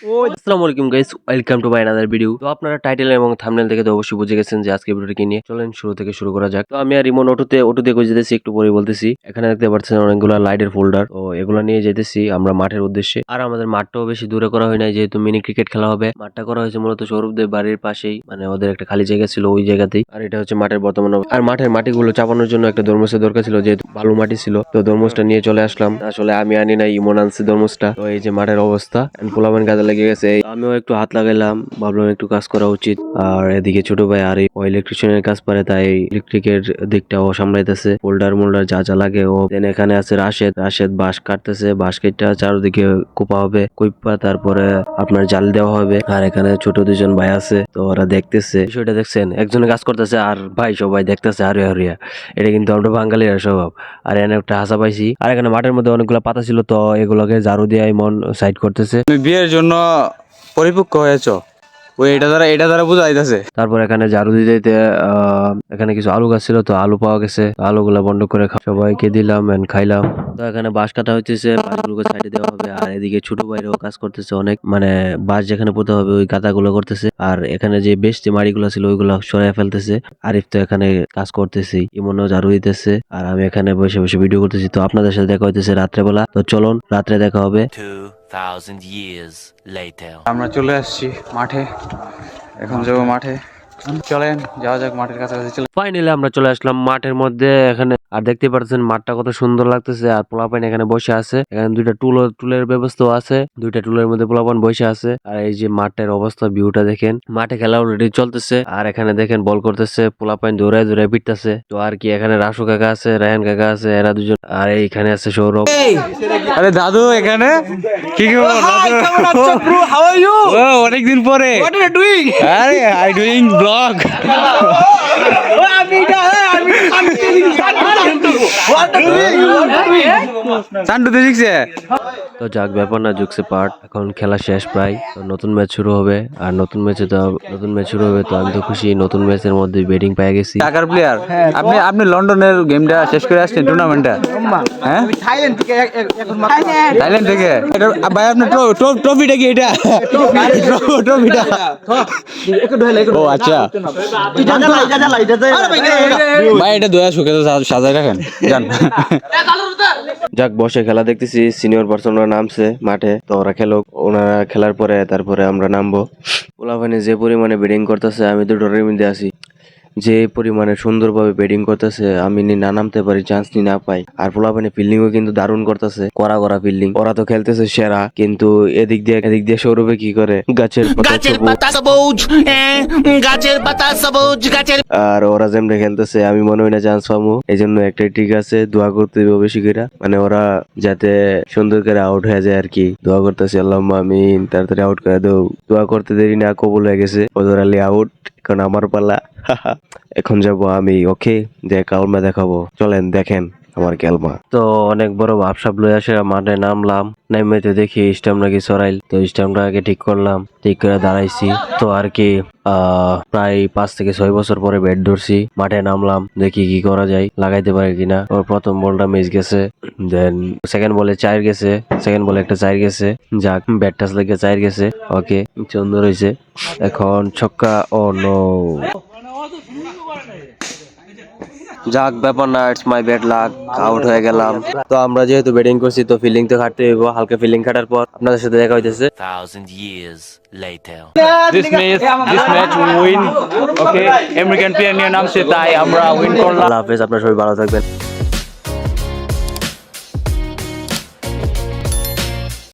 আসসালামু আলাইকুম guys, welcome to my another video. তো আপনারা টাইটেল এবং থাম্বনেল দেখে তো অবশ্যই বুঝে গেছেন যে আজকে ভিডিওটা কি নিয়ে। চলেন শুরু থেকে শুরু করা যাক। তো আমি আর ইমন অটোতে কই যেতেছি একটু পরে বলতেছি। এখানে দেখতে পাচ্ছেন অনেকগুলো লাইটের ফোল্ডার, তো এগুলো নিয়ে যেতেছি আমরা মাঠের উদ্দেশ্যে। আর আমাদের মাঠটাও বেশি দূরে করা হয় নাই, যেহেতু মিনি ক্রিকেট খেলা হবে। মাঠটা করা হয়েছে মূলত সৌরভদের বাড়ির পাশেই, মানে ওদের একটা খালি জায়গা ছিল ওই জায়গাতেই। আর এটা হচ্ছে মাঠের বর্তমান আর মাঠের মাটিগুলো চাপানোর জন্য একটা দরমসের দরকার ছিল, যেহেতু বালু মাটি ছিল। তো দরমসটা নিয়ে চলে আসলাম। আসলে আমি আনি নাই, ইমন আনছে দরমসটা। তো এই যে মাঠের অবস্থা, পোলাপান কাজে লেগে গেছে। আমিও একটু হাত লাগাইলাম, ভাবলাম একটু কাজ করা উচিত। আর এদিকে ছোট ভাই আর ও ইলেকট্রিশিয়ানের কাজ পারে, তাই ইলেকট্রিকের দিকটা ও সামলাইতেছে। হোল্ডার মোল্ডার যা যা লাগে ও। দেন এখানে আছে রাশেদ বাঁশ কাটতেছে। বাঁশ কেটটা চারদিকে কোপা হবে, কুইপা তারপরে আপনার জাল দেওয়া হবে। আর এখানে ছোট দুজন ভাই আছে, তো ওরা দেখতেছে বিষয়টা। দেখছেন, একজনে কাজ করতেছে আর ভাই সবাই দেখতেছে হারিয়া হারিয়া। এটা কিন্তু আমরা বাঙালির স্বভাব। আর এখানে একটা হাসা পাইছি। আর এখানে মাঠের মধ্যে অনেকগুলো পাতা ছিল, তো এগুলোকে ঝাড়ু দিয়ে মন সাইড করতেছে। বিয়ের জন্য পরিপক্ক হয়েছ, ওই এটা দ্বারা বোঝা যাইতেছে। তারপর এখানে ঝাড়ু দিতে দিতে এখানে কিছু আলু গাছ ছিল, তো আলু পাওয়া গেছে। আলুগুলা বন্ধ করে সবাইকে দিলাম এন্ড খাইলাম। তো এখানে বাঁশ কাটা হইতেছে, বাঁশগুলোকে সাইডে দেওয়া হবে। আর এদিকে ছোট ভাইরাও কাজ করতেছে অনেক, মানে বাঁশ যেখানে পোতা হবে ওই গাদাগুলো করতেছে। আর এখানে যে বেস্ট মাড়িগুলো ছিল ওইগুলো সরাই ফেলতেছে। আরিফ তো এখানে কাজ করতেছি, ইমনও ঝাড়ু দিতেছে। আর আমি এখানে বসে বসে ভিডিও করতেছি। তো আপনাদের সাথে দেখা হইতেছে রাত্রেবেলা। তো চলুন রাত্রে দেখা হবে। 2000 years later. আমরা চলে আসছি মাঠে, এখন যাবো মাঠে। চলেন যাওয়া যাক মাঠের কাছাকাছি। চলে ফাইনালি আমরা চলে আসলাম মাঠের মধ্যে। এখানে আর দেখতে পাচ্ছেন মাঠটা কত সুন্দর লাগতেছে। আর পোলাপান এখানে বসে আছে। এখানে দুইটা টুলের ব্যবস্থা আছে, দুইটা টুলের মধ্যে পোলাপান বসে আছে। আর এই যে মাঠের অবস্থা, ভিউটা দেখেন। মাঠে খেলা অলরেডি চলতেছে। আর এখানে দেখেন বল করতেছে, পোলাপান দৌড়ায় দৌড়ায় পিটতেছে। তো আর কি, এখানে রাসু কাকা আছে, রায়হান কাকা আছে, এরা দুজন। আর এইখানে আছে সৌরভ। আরে দাদু এখানে কি খবর? অনেকদিন পরে। আরে আই ডুইং ব্লগ। সান্টু শিখছে। তো যাক, ব্যাপার না, যুগছে পার্ট। এখন খেলা শেষ প্রায়, তো নতুন ম্যাচ শুরু হবে। আর নতুন ম্যাচ শুরু হবে। তো আমি তো খুশি, নতুন ম্যাচের মধ্যে ব্যাটিং পেয়ে গেছি। টাকার প্লেয়ার আপনি লন্ডনের গেমটা শেষ করে আসছেন, টুর্নামেন্টটা। হ্যাঁ, থাইল্যান্ড থেকে। ভাই আপনার ট্রফিটা কি? এটা ট্রফিটা? ও আচ্ছা ভাই, এটা দয়া সুখে তো সাজায় রাখেন, জান। যাক, বসে খেলা দেখতেছি। সিনিয়র পার্সনরা নামছে মাঠে, তো ওরা খেলুক। ওনারা খেলার পরে তারপরে আমরা নামবো। পোলাপানে যে পরিমাণে ব্যাটিং করতেছে, আমি তো ডরের মধ্যে আছি। যে পরিমাণে সুন্দরভাবে ব্যাটিং করতেছে, আমি না নামতে পারি, চান্স নি না পাই। আর পোলাপানে ফিল্ডিংও কিন্তু দারুণ করতেছে, করা ফিল্ডিং। ওরা তো খেলতেছে সেরা, কিন্তু এদিক দিয়ে সৌরভে কি করে, গাছের পাতা সবুজ, আর ওরা যেমনি খেলতেছে আমি মনে হয় না চান্স পাবো। এই জন্য একটাই ঠিক আছে, দোয়া করতে হবে বেশি করে, মানে ওরা যাতে সুন্দর করে আউট হয়ে যায় আর কি। দোয়া করতেছি, আল্লাহুম্মা আমিন, তাড়াতাড়ি আউট করে দাও। দোয়া করতে দেরি না, কবুল হয়ে গেছে। ওদের আলী আউট, এখন আমার পালা। এখন যাবো আমি, ওকে, যে কালমা দেখাবো। চলেন দেখেন আমার ক্যালমা। তো অনেক বড় ভাবসাব লয়ে আসে মাঠে নামলাম। নেমে তো দেখি স্টাম্প নাকি সরাইল। তো স্টাম্পটা আগে ঠিক করলাম, ঠিক করে দাঁড়াইছি। তো আর কি প্রায় 5 থেকে 6 বছর পরে ব্যাট ধরছি। মাঠে নামলাম, দেখি কি করা যায়, লাগাইতে পারি কিনা। ওর প্রথম বলটা মিস গেছে, দেন সেকেন্ড বলে 4 গেছে, সেকেন্ড বলে একটা 4 গেছে। যাক, ব্যাট টাচ লেগে 4 গেছে, ওকে, সুন্দর হয়েছে। এখন ছক্কা, ও নো। যাক, ব্যাপার না, it's my bad luck, out হয়ে গেলাম। তো আমরা যেহেতু ব্যাটিং করছি, তো ফিল্ডিং তো খাটতে হইব। হালকা ফিল্ডিং খাটার পর আপনাদের সাথে দেখা হইতেছে। 1000 years later. This match win. Okay, American player নিয়ে নামছে, তাই আমরা উইন করলাম। আল্লাহ হাফেজ, আপনারা সবাই ভালো থাকবেন।